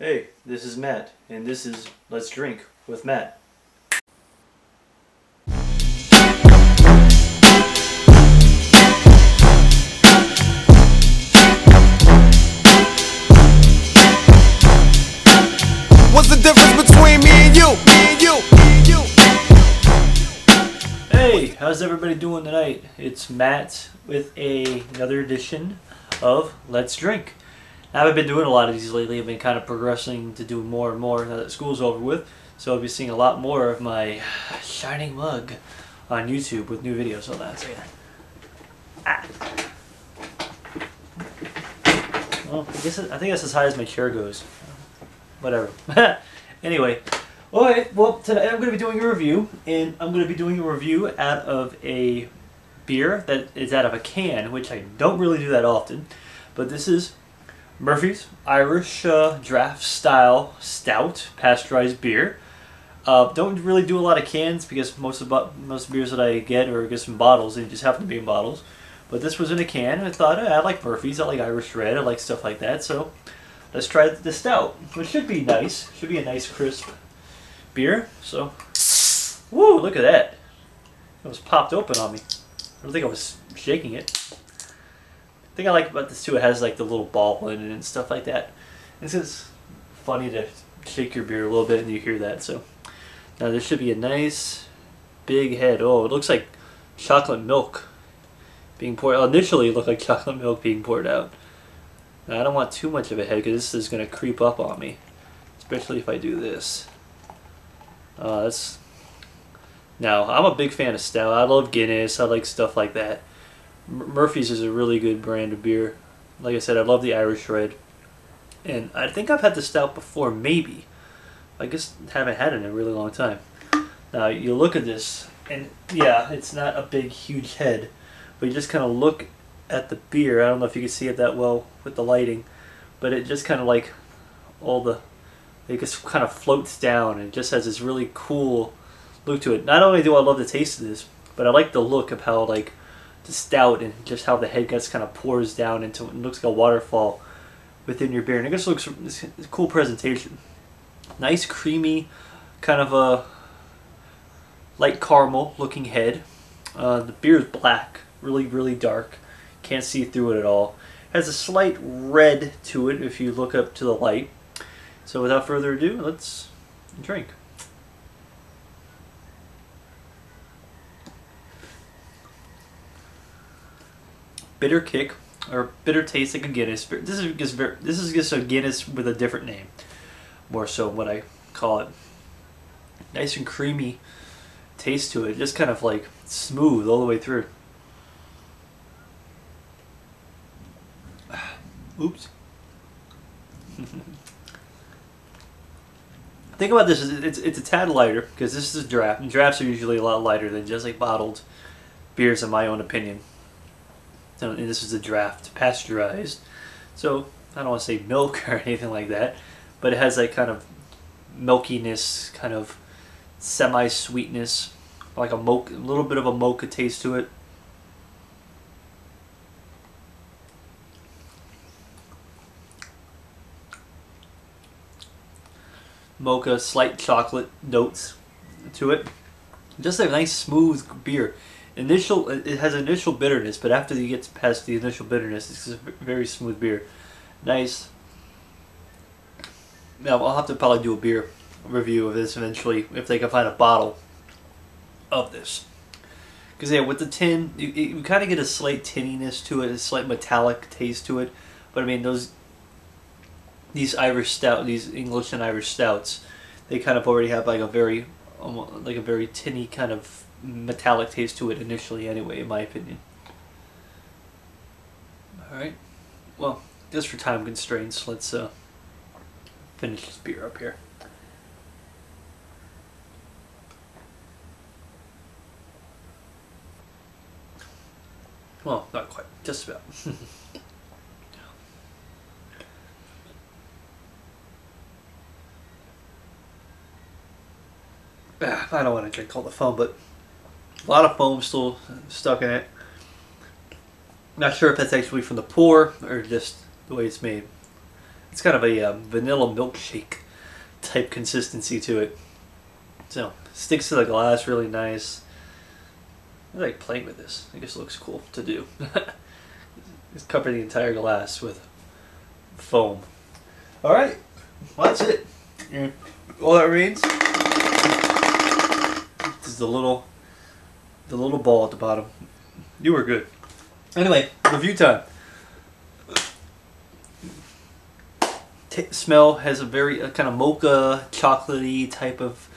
Hey, this is Matt, and this is Let's Drink with Matt. What's the difference between me and you? Hey, how's everybody doing tonight? It's Matt with another edition of Let's Drink. I haven't been doing a lot of these lately. I've been kind of progressing to do more and more now that school's over with. So I'll be seeing a lot more of my shining mug on YouTube with new videos on that. So yeah. Well, I think that's as high as my chair goes. Whatever. Anyway, alright, well, today I'm going to be doing a review, and I'm going to be doing a review out of a beer that is out of a can, which I don't really do that often. But this is Murphy's Irish Draft Style Stout Pasteurized Beer. Don't really do a lot of cans because most beers that I get or get some bottles, they just happen to be in bottles. But this was in a can, and I thought, I like Murphy's, I like Irish Red, I like stuff like that, so let's try the stout, which should be nice. Should be a nice, crisp beer. So, woo, look at that. It was popped open on me. I don't think I was shaking it. The thing I like about this too, it has like the little ball in it and stuff like that. This is funny to shake your beer a little bit and you hear that. So now there should be a nice big head. Oh, it looks like chocolate milk being poured. Initially it looked like chocolate milk being poured out. Now, I don't want too much of a head because this is going to creep up on me, especially if I do this. Now, I'm a big fan of stout. I love Guinness. I like stuff like that. Murphy's is a really good brand of beer. Like I said, I love the Irish Red. And I think I've had the stout before, maybe. I just haven't had it in a really long time. Now, you look at this, and yeah, it's not a big, huge head. But you just kind of look at the beer. I don't know if you can see it that well with the lighting. But it just kind of like, it just kind of floats down. And it just has this really cool look to it. Not only do I love the taste of this, but I like the look of how like the stout and just how the head gets kind of pours down into it. It looks like a waterfall within your beer, and it just looks it's a cool presentation. Nice creamy, kind of a light caramel looking head. The beer is black, really dark. Can't see through it at all. Has a slight red to it if you look up to the light. So without further ado, let's drink. Bitter kick, or bitter taste like a Guinness. This is just a Guinness with a different name, more so what I call it. Nice and creamy taste to it, just kind of like smooth all the way through. Oops. Think about this: it's a tad lighter because this is a draft, and drafts are usually a lot lighter than just like bottled beers, in my own opinion. And this is a draft, pasteurized. So I don't want to say milk or anything like that, but it has that kind of milkiness, kind of semi-sweetness, like a little bit of a mocha taste to it. Mocha, slight chocolate notes to it. Just a nice smooth beer. It has initial bitterness, but after you get past the initial bitterness, it's a very smooth beer. Nice. Now I'll have to probably do a beer review of this eventually if they can find a bottle of this. Because yeah, with the tin, you kind of get a slight tinniness to it, a slight metallic taste to it. But I mean these Irish stout, these English and Irish stouts, they kind of already have like a very tinny kind of metallic taste to it initially anyway, in my opinion. Alright, well, just for time constraints, let's finish this beer up here. Well, not quite, just about. I don't want to drink all the foam, but a lot of foam still stuck in it. Not sure if that's actually from the pour or just the way it's made. It's kind of a vanilla milkshake type consistency to it. So sticks to the glass really nice. I like playing with this. I guess it looks cool to do. Just cover the entire glass with foam. All right, well, that's it. All that remains is the little ball at the bottom. You were good. Anyway, review time. Smell has a very kind of mocha, chocolatey type of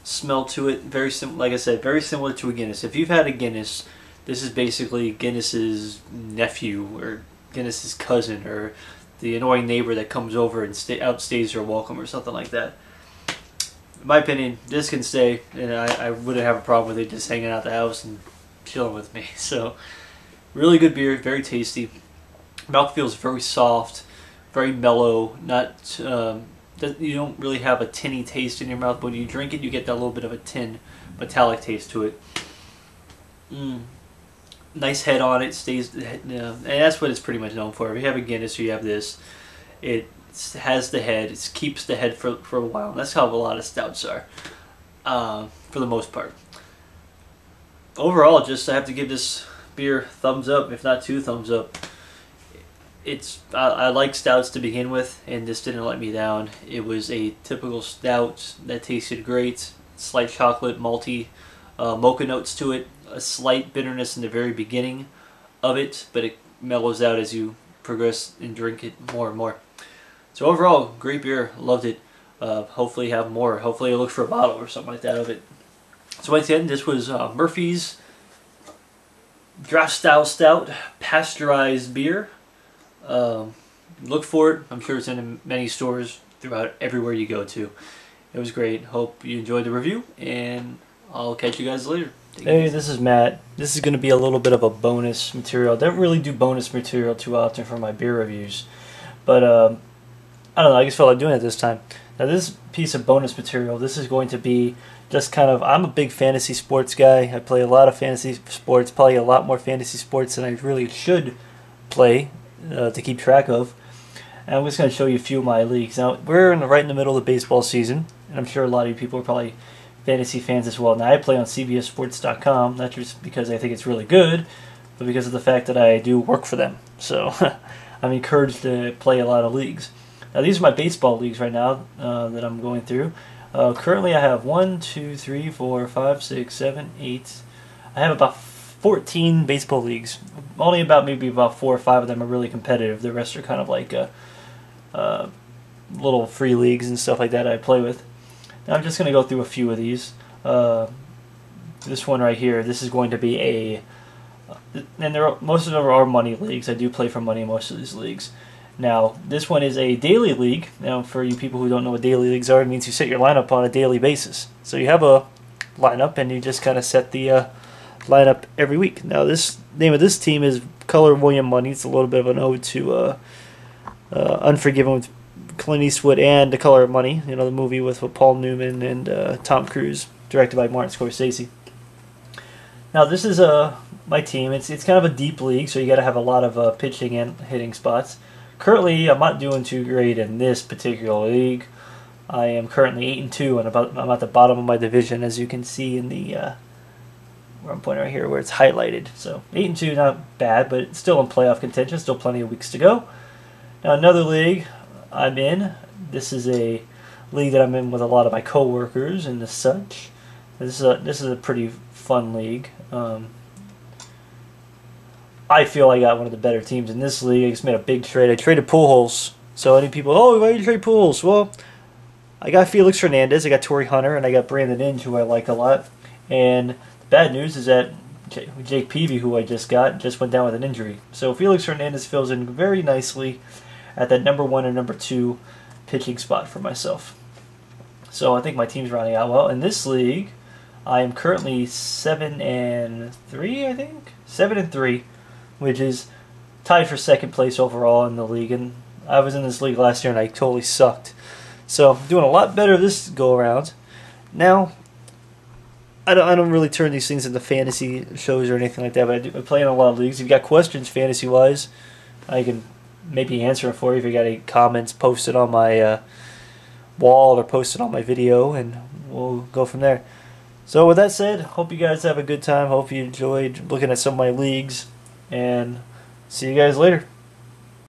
smell to it. Very like I said, very similar to a Guinness. If you've had a Guinness, this is basically Guinness's nephew or Guinness's cousin or the annoying neighbor that comes over and outstays your welcome or something like that. In my opinion, this can stay, and I wouldn't have a problem with it just hanging out the house and chilling with me. So, really good beer, very tasty. Mouth feels very soft, very mellow. Not you don't really have a tinny taste in your mouth, but when you drink it, you get that little bit of a tin, metallic taste to it. Nice head on it, stays, and that's what it's pretty much known for. If you have a Guinness or you have this, it has the head, it keeps the head for a while. And that's how a lot of stouts are, for the most part. Overall, just I have to give this beer thumbs up, if not 2 thumbs up. I like stouts to begin with, and this didn't let me down. It was a typical stout that tasted great. Slight chocolate, malty, mocha notes to it. A slight bitterness in the very beginning of it, but it mellows out as you progress and drink it more and more. So overall, great beer. Loved it. Hopefully have more. Hopefully I look for a bottle or something like that of it. So once again, this was Murphy's Draft Style Stout Pasteurized Beer. Look for it. I'm sure it's in many stores throughout everywhere you go to. It was great. Hope you enjoyed the review, and I'll catch you guys later. Hey, this is Matt. This is going to be a little bit of a bonus material. I don't really do bonus material too often for my beer reviews, but I don't know, I just felt like doing it this time. Now this piece of bonus material, this is going to be just kind of, I'm a big fantasy sports guy. I play a lot of fantasy sports, probably a lot more fantasy sports than I really should play to keep track of. And I'm just going to show you a few of my leagues. Now, we're right in the middle of the baseball season, and I'm sure a lot of you people are probably fantasy fans as well. Now, I play on CBSSports.com, not just because I think it's really good, but because of the fact that I do work for them. So I'm encouraged to play a lot of leagues. Now, these are my baseball leagues right now that I'm going through. Currently, I have 1, 2, 3, 4, 5, 6, 7, 8. I have about 14 baseball leagues. Only maybe about 4 or 5 of them are really competitive. The rest are kind of like little free leagues and stuff like that I play with. Now I'm just going to go through a few of these. This one right here, this is going to be and most of them are money leagues. I do play for money in most of these leagues. Now, this one is a daily league. Now, for you people who don't know what daily leagues are, it means you set your lineup on a daily basis. So you have a lineup, and you just kind of set the lineup every week. Now, this name of this team is Color William Money. It's a little bit of an ode to Unforgiven with Clint Eastwood and The Color of Money, you know, the movie with Paul Newman and Tom Cruise, directed by Martin Scorsese. Now, this is my team. It's kind of a deep league, so you got to have a lot of pitching and hitting spots. Currently, I'm not doing too great in this particular league. I am currently 8-2, and I'm at the bottom of my division, as you can see in the where I'm pointing right here, where it's highlighted. So 8-2, not bad, but it's still in playoff contention. Still plenty of weeks to go. Now, another league I'm in. This is a league that I'm in with a lot of my coworkers and the such. This is a pretty fun league. I feel I got one of the better teams in this league. I just made a big trade. I traded Pujols. So any people, oh, why did you trade Pujols? Well, I got Felix Hernandez, I got Torrey Hunter, and I got Brandon Inge, who I like a lot. And the bad news is that Jake Peavy, who I just got, just went down with an injury. So Felix Hernandez fills in very nicely at that number 1 and number 2 pitching spot for myself. So I think my team's rounding out well. In this league, I am currently 7-3, I think? 7-3, which is tied for second place overall in the league. And I was in this league last year and I totally sucked. So I'm doing a lot better this go around. Now, I don't really turn these things into fantasy shows or anything like that, but I play in a lot of leagues. If you've got questions fantasy-wise, I can maybe answer them for you if you got any comments. Post it on my wall or post it on my video, and we'll go from there. So with that said, hope you guys have a good time. Hope you enjoyed looking at some of my leagues, and see you guys later.